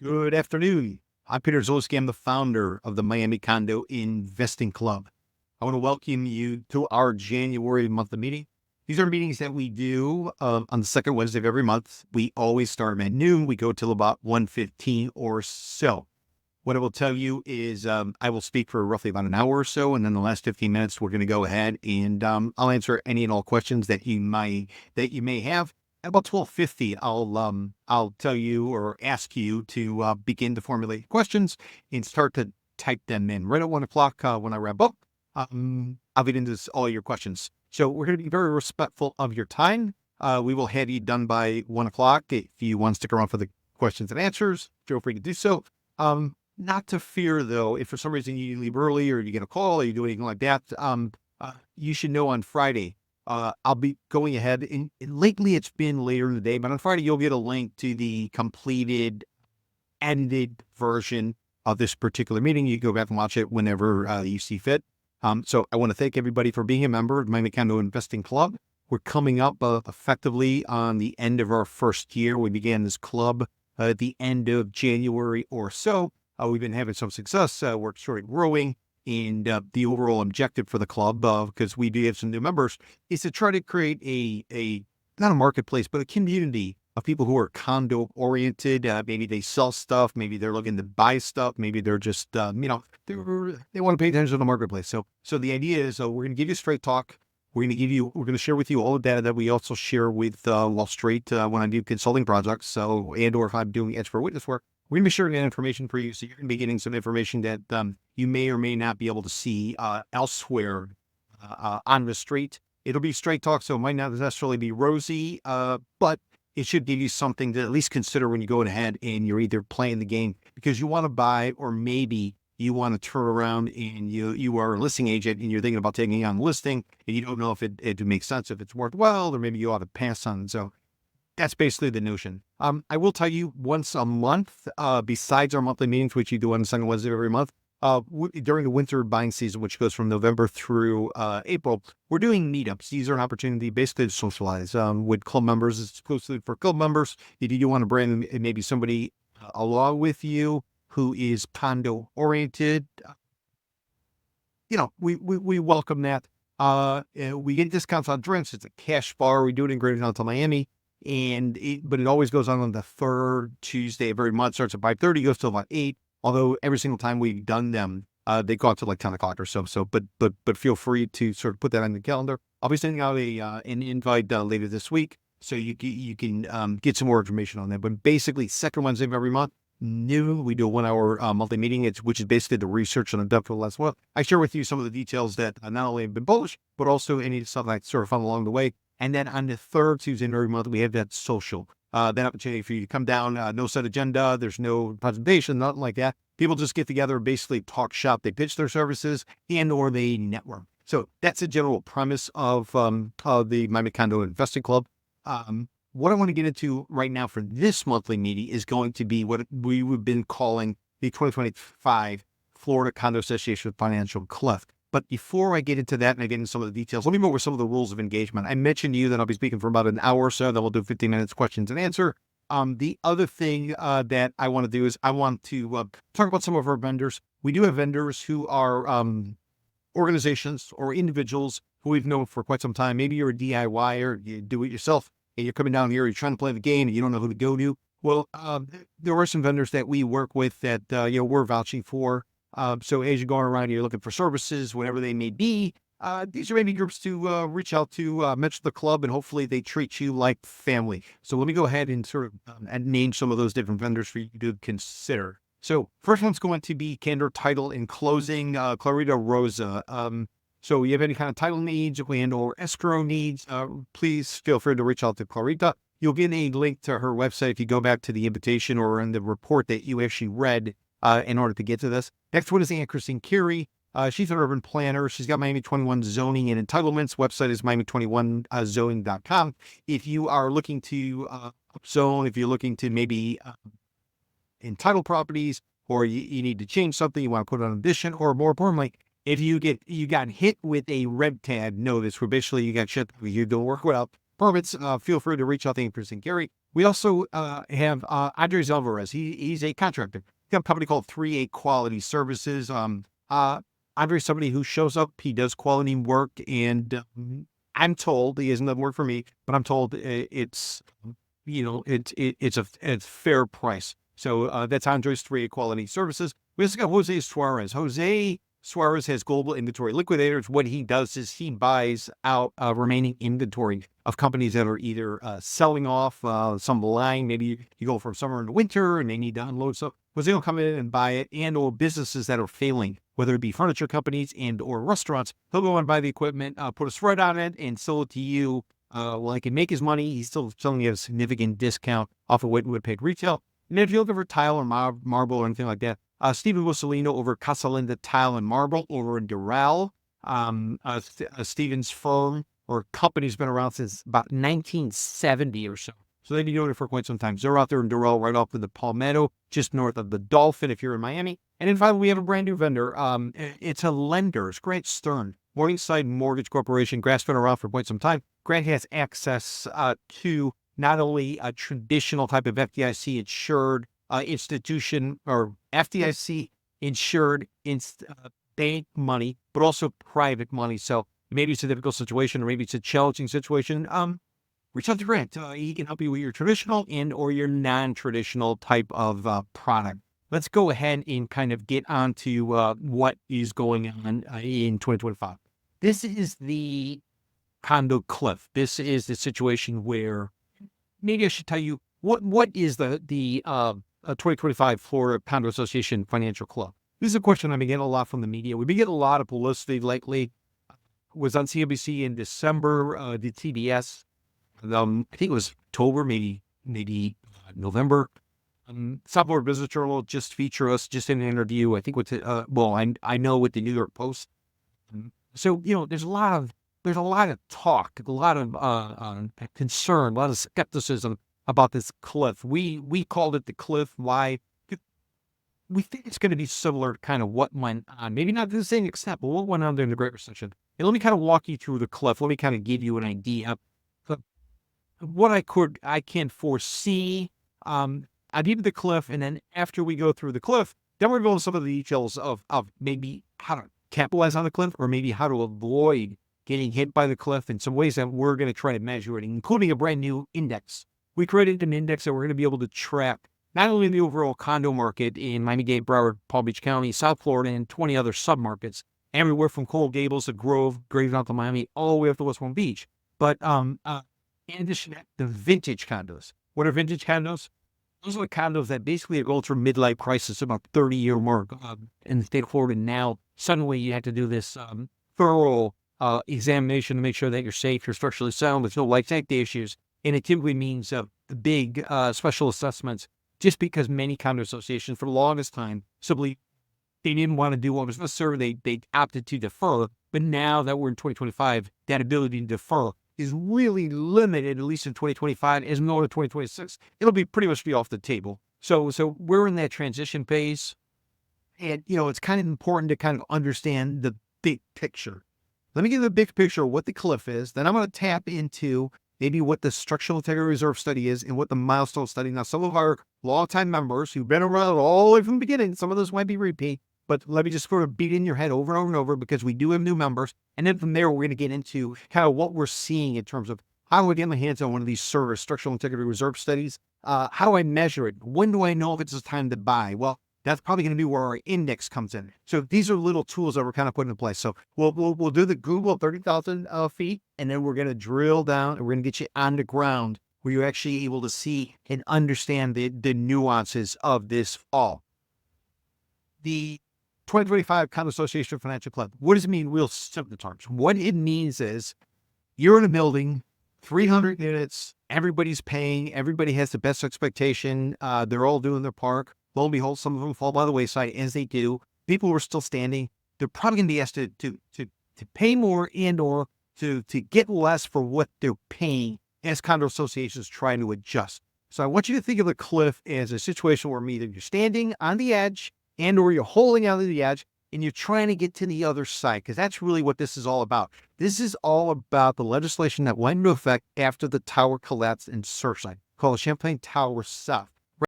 Good afternoon. I'm Peter Zalewski. I'm the founder of the Miami Condo Investing Club. I want to welcome you to our January monthly meeting. These are meetings that we do on the second Wednesday of every month. We always start at noon. We go till about 1:15 or so. What I will tell you is I will speak for roughly about an hour or so, and then the last 15 minutes we're going to go ahead and I'll answer any and all questions that you may have. At about 12:50, I'll tell you or ask you to begin to formulate questions and start to type them in. Right at 1 o'clock when I wrap up, I'll get into all your questions. So we're going to be very respectful of your time. We will have you done by 1 o'clock. If you want to stick around for the questions and answers, feel free to do so. Not to fear, though, if for some reason you leave early or you get a call or you do anything like that, you should know on Friday, I'll be going ahead. And lately it's been later in the day, but on Friday you'll get a link to the completed, edited version of this particular meeting. You can go back and watch it whenever you see fit. So I want to thank everybody for being a member of Miami Condo Investing Club. We're coming up effectively on the end of our first year. We began this club at the end of January or so. We've been having some success. We're sort of growing. And the overall objective for the club, because we do have some new members, is to try to create a not a marketplace, but a community of people who are condo oriented. Maybe they sell stuff. Maybe they're looking to buy stuff. Maybe they're just, they want to pay attention to the marketplace. So the idea is we're going to give you straight talk. We're going to share with you all the data that we also share with Wall Street when I do consulting projects. or if I'm doing expert witness work. We're going to be sharing that information for you. So you're going to be getting some information that you may or may not be able to see elsewhere on the street. It'll be straight talk, so it might not necessarily be rosy, but it should give you something to at least consider when you go ahead and you're either playing the game because you want to buy, or maybe you want to turn around and you are a listing agent and you're thinking about taking on listing and you don't know if it makes sense, if it's worthwhile, or maybe you ought to pass on. So that's basically the notion. I will tell you once a month, besides our monthly meetings, which you do on the second Wednesday of every month, during the winter buying season, which goes from November through April, we're doing meetups. These are an opportunity basically to socialize with club members. It's exclusively for club members. If you want to bring maybe somebody along with you who is condo oriented, we welcome that. We get discounts on drinks. It's a cash bar. We do it in Greater Downtown Miami. But it always goes on the third Tuesday of every month. Starts at 5:30, goes till about 8. Although every single time we've done them, they go out to like 10 o'clock or so. But feel free to sort of put that on the calendar. I'll be sending out an invite later this week, so you can get some more information on that. But basically, second Wednesday of every month, noon, we do a 1-hour monthly meeting. Which is basically the research on the depth of the last well. I share with you some of the details that not only have been published, but also any stuff that I sort of found along the way. And then on the third Tuesday in every month, we have that social, that opportunity for you to come down. No set agenda. There's no presentation, nothing like that. People just get together and basically talk shop. They pitch their services or they network. So that's the general premise of the Miami Condo Investing Club. What I want to get into right now for this monthly meeting is going to be what we've been calling the 2025 Florida Condo Association Financial Cliff. But before I get into that and I get into some of the details, let me move over some of the rules of engagement. I mentioned to you that I'll be speaking for about an hour or so. Then we'll do 15 minutes questions and answer. The other thing that I want to do is I want to talk about some of our vendors. We do have vendors who are organizations or individuals who we've known for quite some time. Maybe you're a DIYer, you do it yourself, and you're coming down here, you're trying to play the game, and you don't know who to go to. Well, there are some vendors that we work with that we're vouching for. So as you're going around, you're looking for services, whatever they may be. These are maybe groups to reach out to, mention the club, and hopefully they treat you like family. So let me go ahead and sort of and name some of those different vendors for you to consider. So first one's going to be Candor Title and Closing, Clarita Rosa. So you have any kind of title needs and/or escrow needs, please feel free to reach out to Clarita. You'll get a link to her website if you go back to the invitation or in the report that you actually read in order to get to this. Next one is Ann Christine Curie. She's an urban planner. She's got Miami 21 zoning and entitlements. Website is miami21zoning.com. If you are looking to upzone, if you're looking to maybe entitle properties, or you need to change something, you want to put on an addition, or more importantly, if you got hit with a red tag notice where basically you got shit, you don't work without permits, feel free to reach out to Ann Christine Curie. We also have Andres Alvarez. He's a contractor. He's got a company called 3A Quality Services. Andre's somebody who shows up. He does quality work, and I'm told he has another word for me, but I'm told it's it's fair price. So that's Andres 3A Quality Services. We also got Jose Suarez. Jose Suarez has global inventory liquidators. What he does is he buys out remaining inventory of companies that are either selling off some line. Maybe you go from summer into winter and they need to unload stuff. Jose will come in and buy it, and or businesses that are failing, whether it be furniture companies and or restaurants. He'll go and buy the equipment, put a spread on it, and sell it to you. Well, he can make his money. He's still selling you a significant discount off of what would pay retail. And if you're looking for tile or marble or anything like that, Stephen Mussolino over Casalinda Tile and Marble over in Doral. Stephen's firm or company's been around since about 1970 or so. So they've been doing it for quite some time. They're out there in Doral, right off of the Palmetto, just north of the Dolphin if you're in Miami. And then finally, we have a brand new vendor. It's a lender. It's Grant Stern, Morningside Mortgage Corporation. Grant's been around for quite some time. Grant has access to not only a traditional type of FDIC insured institution or FDIC insured bank money, but also private money. So maybe it's a difficult situation or maybe it's a challenging situation. Reach out to Grant. He can help you with your traditional and or your non-traditional type of product. Let's go ahead and kind of get on to what is going on in 2025. This is the condo cliff. This is the situation where maybe I should tell you what is the 2025 Florida Condo Association Financial Club. This is a question I've been getting a lot from the media. We've been getting a lot of publicity lately. Was on CNBC in December, did TBS. I think it was October, maybe November. Southport Business Journal just featured us just in an interview. I think with I know with the New York Post. So there's a lot of talk, a lot of concern, a lot of skepticism about this cliff. We called it the cliff. Why? We think it's going to be similar to kind of what went on. Maybe not the same extent, but what went on during the Great Recession. And let me kind of walk you through the cliff. Let me kind of give you an idea of what I can foresee. I'll give you the cliff, and then after we go through the cliff, then we're going to some of the details of maybe how to capitalize on the cliff, or maybe how to avoid getting hit by the cliff, and some ways that we're going to try to measure it, including a brand new index. We created an index that we're going to be able to track not only the overall condo market in Miami-Dade, Broward, Palm Beach County, South Florida, and 20 other submarkets, everywhere from Coral Gables to Grove, Grayson to Miami, all the way up to West Palm Beach. But in addition to that, the vintage condos. What are vintage condos? Those are the condos that basically are going through midlife crisis, about 30-year mark in the state of Florida. Now, suddenly you have to do this thorough examination to make sure that you're safe, you're structurally sound, there's no life safety issues. And it typically means the big special assessments, just because many condo associations for the longest time simply they didn't want to do what was necessary. They opted to defer. But now that we're in 2025, that ability to defer is really limited, at least in 2025, as no to 2026. It'll be pretty much off the table. So we're in that transition phase. And, it's kind of important to kind of understand the big picture. Let me give you the big picture of what the cliff is. Then I'm going to tap into maybe what the Structural Integrity Reserve Study is and what the milestone study. Now, some of our longtime members who've been around all the way from the beginning, some of those might be repeat, but let me just sort of beat in your head over and over and over, because we do have new members. And then from there, we're going to get into kind of what we're seeing in terms of how do I get my hands on one of these Structural Integrity Reserve Studies? How do I measure it? When do I know if it's the time to buy? Well, that's probably going to be where our index comes in. So these are little tools that we're kind of putting in place. So we'll do the Google 30,000 feet, and then we're going to drill down and we're going to get you on the ground where you're actually able to see and understand the nuances of this all. The 2025 Condo Association Financial Club. What does it mean? Real simple terms. What it means is you're in a building, 300 units, everybody's paying, everybody has the best expectation. They're all doing their part. Lo and behold, some of them fall by the wayside, as they do. People who are still standing, they're probably going to be asked to pay more and or to get less for what they're paying as condo associations trying to adjust. So I want you to think of the cliff as a situation where either you're standing on the edge and or you're holding out of the edge and you're trying to get to the other side, because that's really what this is all about. This is all about the legislation that went into effect after the tower collapsed in Surfside. called Champlain Tower South.